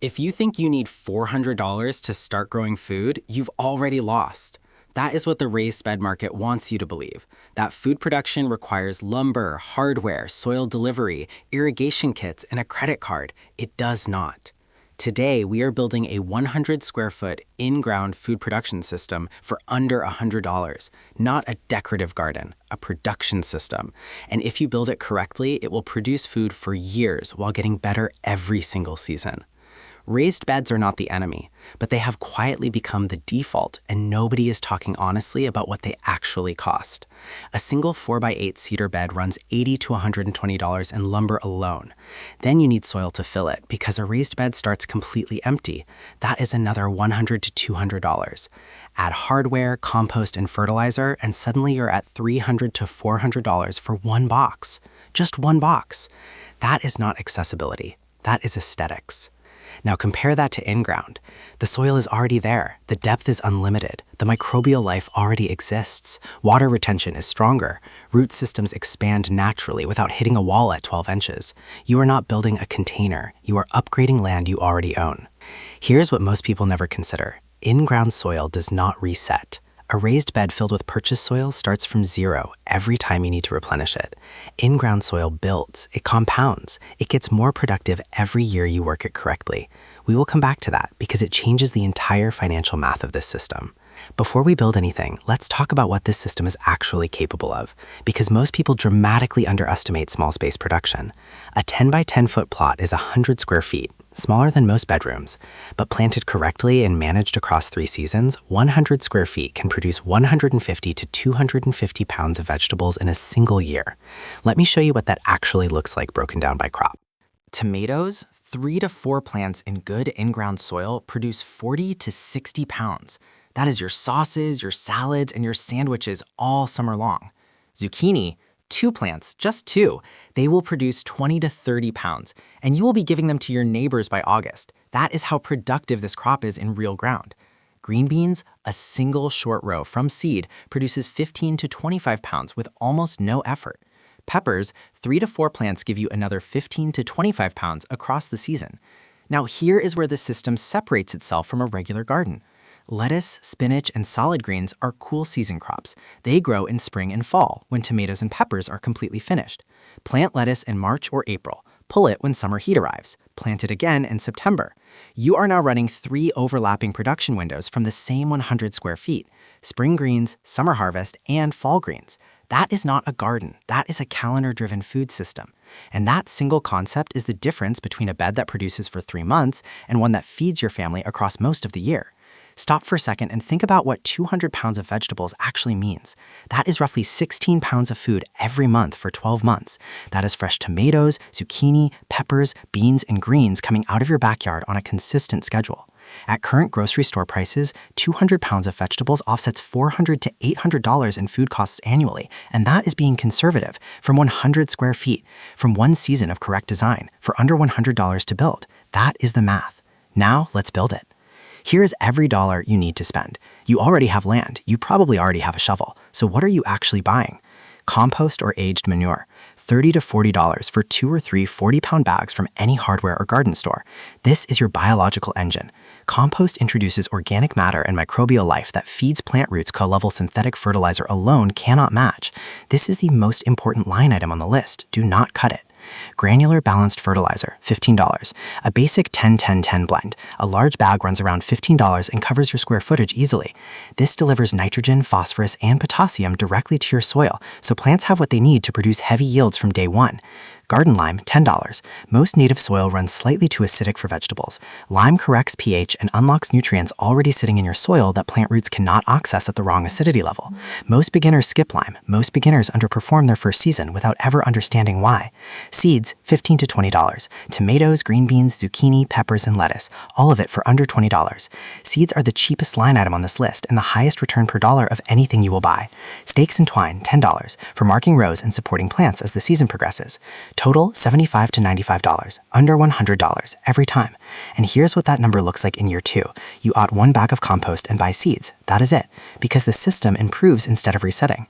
If you think you need $400 to start growing food, you've already lost. That is what the raised bed market wants you to believe. That food production requires lumber, hardware, soil delivery, irrigation kits, and a credit card. It does not. Today, we are building a 100 square foot in-ground food production system for under $100. Not a decorative garden, a production system. And if you build it correctly, it will produce food for years while getting better every single season. Raised beds are not the enemy, but they have quietly become the default, and nobody is talking honestly about what they actually cost. A single 4x8 cedar bed runs $80 to $120 in lumber alone. Then you need soil to fill it, because a raised bed starts completely empty. That is another $100 to $200. Add hardware, compost, and fertilizer, and suddenly you're at $300 to $400 for one box. Just one box. That is not accessibility. That is aesthetics. Now compare that to in-ground. The soil is already there, the depth is unlimited, the microbial life already exists, water retention is stronger, root systems expand naturally without hitting a wall at 12 inches. You are not building a container, you are upgrading land you already own. Here's what most people never consider. In-ground soil does not reset. A raised bed filled with purchased soil starts from zero every time you need to replenish it. In-ground soil builds, it compounds, it gets more productive every year you work it correctly. We will come back to that because it changes the entire financial math of this system. Before we build anything, let's talk about what this system is actually capable of, because most people dramatically underestimate small space production. A 10 by 10 foot plot is 100 square feet, smaller than most bedrooms, but planted correctly and managed across 3 seasons, 100 square feet can produce 150 to 250 pounds of vegetables in a single year. Let me show you what that actually looks like broken down by crop. Tomatoes, 3 to 4 plants in good in-ground soil produce 40 to 60 pounds. That is your sauces, your salads, and your sandwiches all summer long. Zucchini, 2 plants, just 2, they will produce 20 to 30 pounds, and you will be giving them to your neighbors by August. That is how productive this crop is in real ground. Green beans, a single short row from seed, produces 15 to 25 pounds with almost no effort. Peppers, 3 to 4 plants give you another 15 to 25 pounds across the season. Now here is where the system separates itself from a regular garden. Lettuce, spinach, and salad greens are cool season crops. They grow in spring and fall, when tomatoes and peppers are completely finished. Plant lettuce in March or April. Pull it when summer heat arrives. Plant it again in September. You are now running 3 overlapping production windows from the same 100 square feet. Spring greens, summer harvest, and fall greens. That is not a garden. That is a calendar-driven food system. And that single concept is the difference between a bed that produces for 3 months and one that feeds your family across most of the year. Stop for a second and think about what 200 pounds of vegetables actually means. That is roughly 16 pounds of food every month for 12 months. That is fresh tomatoes, zucchini, peppers, beans, and greens coming out of your backyard on a consistent schedule. At current grocery store prices, 200 pounds of vegetables offsets $400 to $800 in food costs annually, and that is being conservative, from 100 square feet, from one season of correct design, for under $100 to build. That is the math. Now, let's build it. Here is every dollar you need to spend. You already have land. You probably already have a shovel. So what are you actually buying? Compost or aged manure, $30 to $40 for 2 or 3 40-pound bags from any hardware or garden store. This is your biological engine. Compost introduces organic matter and microbial life that feeds plant roots co-level synthetic fertilizer alone cannot match. This is the most important line item on the list. Do not cut it. Granular balanced fertilizer, $15. A basic 10-10-10 blend. A large bag runs around $15 and covers your square footage easily. This delivers nitrogen, phosphorus, and potassium directly to your soil, so plants have what they need to produce heavy yields from day one. Garden lime, $10. Most native soil runs slightly too acidic for vegetables. Lime corrects pH and unlocks nutrients already sitting in your soil that plant roots cannot access at the wrong acidity level. Most beginners skip lime. Most beginners underperform their first season without ever understanding why. Seeds, $15 to $20. Tomatoes, green beans, zucchini, peppers, and lettuce. All of it for under $20. Seeds are the cheapest line item on this list and the highest return per dollar of anything you will buy. Stakes and twine, $10. For marking rows and supporting plants as the season progresses. Total $75 to $95, under $100 every time. And here's what that number looks like in year 2. You add 1 bag of compost and buy seeds. That is it, because the system improves instead of resetting.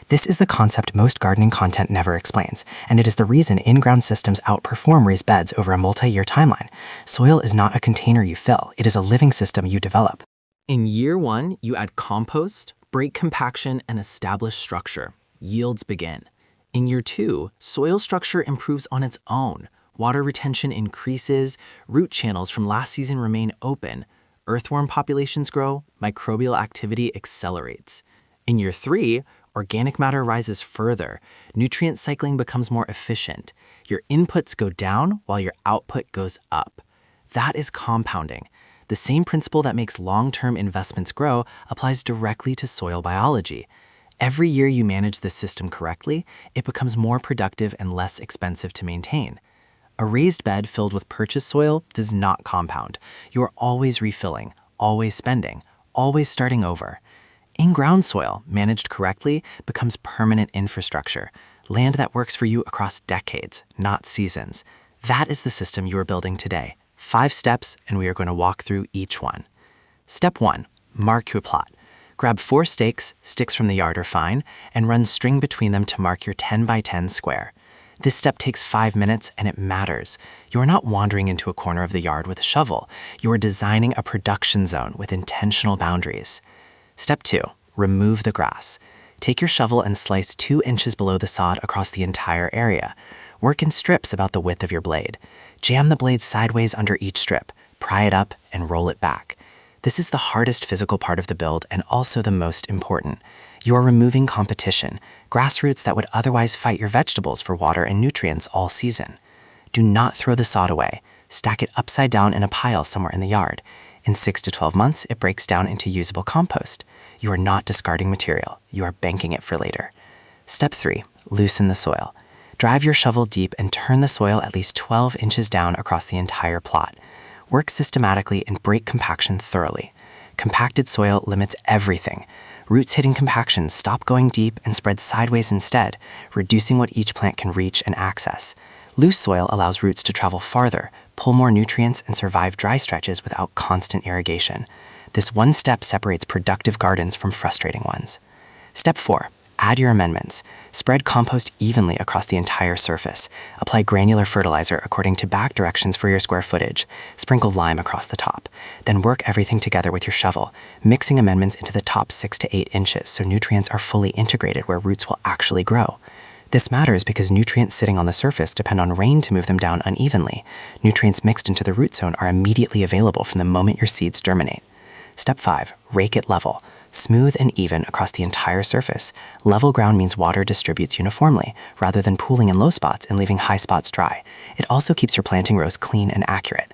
This is the concept most gardening content never explains, and it is the reason in-ground systems outperform raised beds over a multi-year timeline. Soil is not a container you fill, it is a living system you develop. In year 1, you add compost, break compaction, and establish structure. Yields begin. In year 2, soil structure improves on its own. Water retention increases, root channels from last season remain open, earthworm populations grow, microbial activity accelerates. In year 3, organic matter rises further, nutrient cycling becomes more efficient. Your inputs go down while your output goes up. That is compounding. The same principle that makes long-term investments grow applies directly to soil biology. Every year you manage the system correctly, it becomes more productive and less expensive to maintain. A raised bed filled with purchased soil does not compound. You are always refilling, always spending, always starting over. In-ground soil, managed correctly, becomes permanent infrastructure, land that works for you across decades, not seasons. That is the system you are building today. 5 steps, and we are going to walk through each one. Step 1, mark your plot. Grab 4 stakes, sticks from the yard are fine, and run string between them to mark your 10 by 10 square. This step takes 5 minutes, and it matters. You are not wandering into a corner of the yard with a shovel. You are designing a production zone with intentional boundaries. Step 2, remove the grass. Take your shovel and slice 2 inches below the sod across the entire area. Work in strips about the width of your blade. Jam the blade sideways under each strip, pry it up, and roll it back. This is the hardest physical part of the build and also the most important. You are removing competition, grassroots that would otherwise fight your vegetables for water and nutrients all season. Do not throw the sod away. Stack it upside down in a pile somewhere in the yard. In 6 to 12 months, it breaks down into usable compost. You are not discarding material. You are banking it for later. Step 3, loosen the soil. Drive your shovel deep and turn the soil at least 12 inches down across the entire plot. Work systematically and break compaction thoroughly. Compacted soil limits everything. Roots hitting compaction stop going deep and spread sideways instead, reducing what each plant can reach and access. Loose soil allows roots to travel farther, pull more nutrients, and survive dry stretches without constant irrigation. This one step separates productive gardens from frustrating ones. Step 4, add your amendments. Spread compost evenly across the entire surface. Apply granular fertilizer according to back directions for your square footage. Sprinkle lime across the top. Then work everything together with your shovel, mixing amendments into the top 6 to 8 inches so nutrients are fully integrated where roots will actually grow. This matters because nutrients sitting on the surface depend on rain to move them down unevenly. Nutrients mixed into the root zone are immediately available from the moment your seeds germinate. Step 5, rake it level. Smooth and even across the entire surface. Level ground means water distributes uniformly, rather than pooling in low spots and leaving high spots dry. It also keeps your planting rows clean and accurate.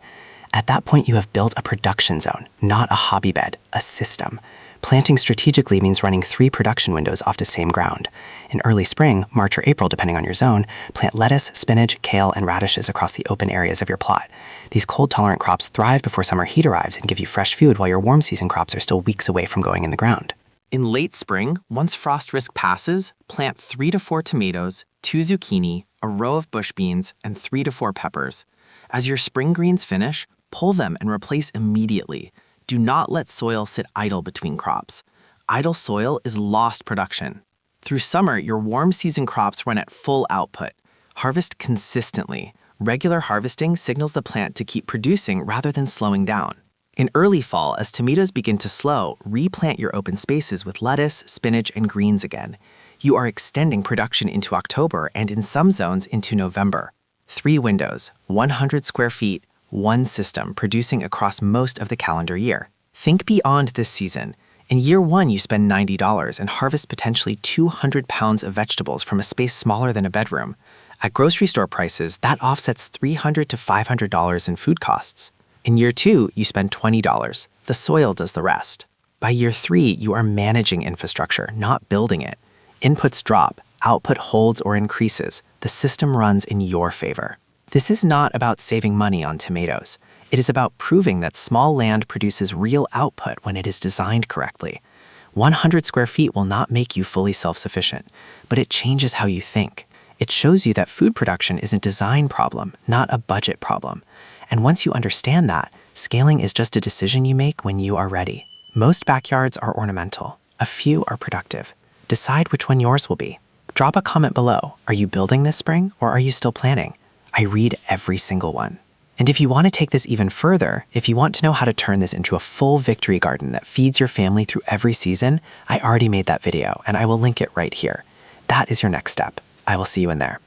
At that point, you have built a production zone, not a hobby bed, a system. Planting strategically means running 3 production windows off the same ground. In early spring, March or April depending on your zone, plant lettuce, spinach, kale, and radishes across the open areas of your plot. These cold-tolerant crops thrive before summer heat arrives and give you fresh food while your warm season crops are still weeks away from going in the ground. In late spring, once frost risk passes, plant 3 to 4 tomatoes, 2 zucchini, a row of bush beans, and 3 to 4 peppers. As your spring greens finish, pull them and replace immediately. Do not let soil sit idle between crops. Idle soil is lost production. Through summer, your warm season crops run at full output. Harvest consistently. Regular harvesting signals the plant to keep producing rather than slowing down. In early fall, as tomatoes begin to slow, replant your open spaces with lettuce, spinach, and greens again. You are extending production into October and in some zones into November. 3 windows, 100 square feet, 1 system producing across most of the calendar year. Think beyond this season. In year 1, you spend $90 and harvest potentially 200 pounds of vegetables from a space smaller than a bedroom. At grocery store prices, that offsets $300 to $500 in food costs. In year 2, you spend $20. The soil does the rest. By year 3, you are managing infrastructure, not building it. Inputs drop, output holds or increases. The system runs in your favor. This is not about saving money on tomatoes. It is about proving that small land produces real output when it is designed correctly. 100 square feet will not make you fully self-sufficient, but it changes how you think. It It shows you that food production is a design problem, not a budget problem. And once you understand that, scaling is just a decision you make when you are ready. Most backyards are ornamental. A few are productive. Decide which one yours will be. Drop a comment below. Are you building this spring or are you still planning? I read every single one. And if you want to take this even further, if you want to know how to turn this into a full victory garden that feeds your family through every season, I already made that video and I will link it right here. That is your next step. I will see you in there.